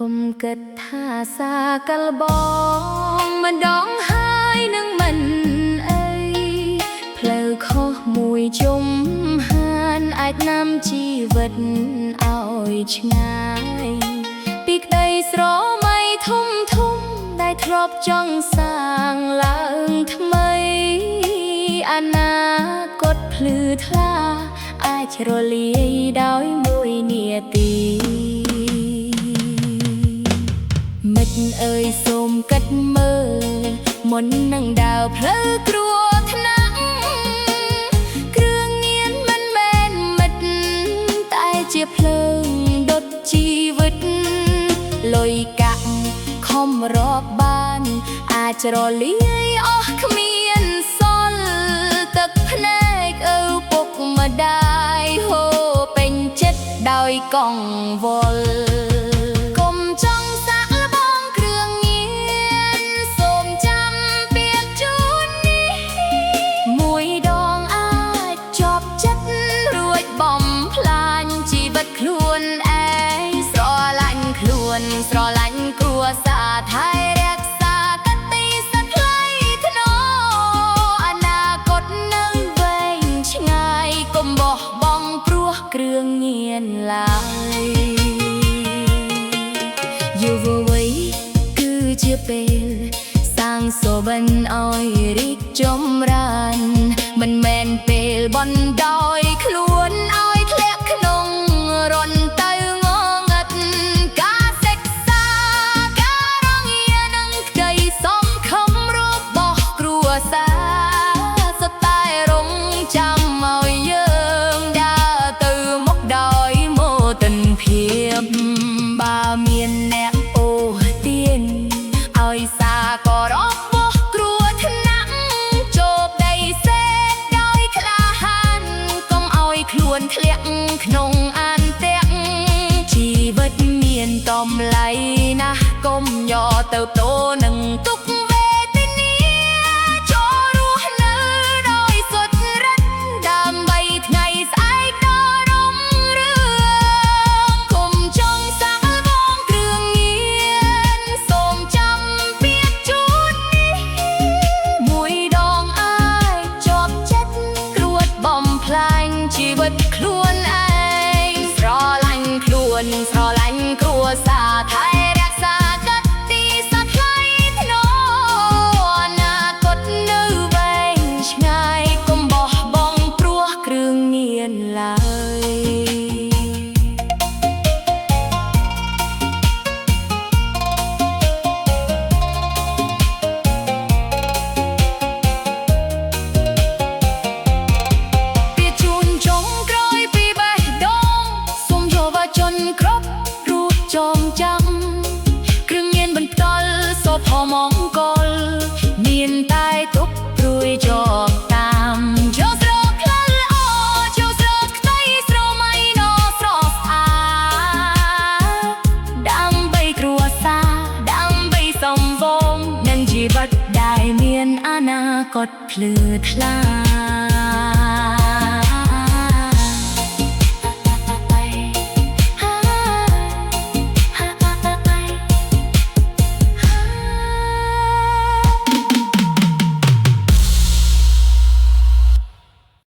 ុំគិតថាសាកលបងមិនដងហើយនឹងមិនអីផ្លូវខុសមួយជុំហានអាចនាំជីវិតឲ្យឆ្ងាយពីក្តីស្រមៃធំដែលធ្លាប់ចង់សាងឡើងថ្មីអនាគតភ្លឺថ្លាអាចរលាយដោយមួយនាទីមិត្តអើយសូមគិតមើលមុននឹងដើរផ្លូវគ្រោះថ្នាក់គ្រឿងញៀនមិនមែនមិត្តតែជាភ្លើងដុតជីវិតលុយកាក់ខំរាប់បានអាចរលាយអស់គ្មានសល់ទឹកភ្នែកឪពុកម្ដាយហូរពេញចិត្តដោយកង្វល់ស្រឡាញ់គ្រួសារថែរក្សាកតិសត្វថ្លៃថ្នូរអនាគតនៅវែងឆ្ងាយកុំបោះបង់ព្រោះគ្រឿងញៀនឡើយយុវវ័យគឺជាពេលសាងសុបិនឲ្យរីកចម្រើនមិនមែនពេលបណ្ដោយខ្លួនឲ្យធ្លាក់ក្នុងរន្ធទៅបើមានអ្នកអូទានឲ្យសាក៏របស់គ្រោះថ្នាក់ជោគដីសេកដោយក្លាហានកុំឲ្យខ្លួនធ្លាក់ក្នុងអន្ទាក់ជីវិតមានតម្លៃណាស់កុំយកទៅតូរនឹងទុក្ខវេទនាចូលរស់នៅដោយសុចរិតដើម្បីថ្ងៃស្អែកដ៏រុងរឿងជីវិតខ្លួនឯងស្រឡាញ់ខ្លួនស្រឡាញ់គ្រួសារថែរក្សាកតិសត្វថ្លៃថ្នូរអនាគតនៅវែងឆ្ងាយកុំបោះបង់ព្រោះគ្រឿងញៀនឡើយพอมองกลមានតែទុកព្រួយជាប់តាមចូលស្រកក្លិនល្អចូលស្រកខ្ទៃស្រមៃណស្រស់ស្អាតដើម្បីគ្រួសារដើម្បីសម្វងនឹងជីវិតដែលមានអនាគតភ្លឺថ្លា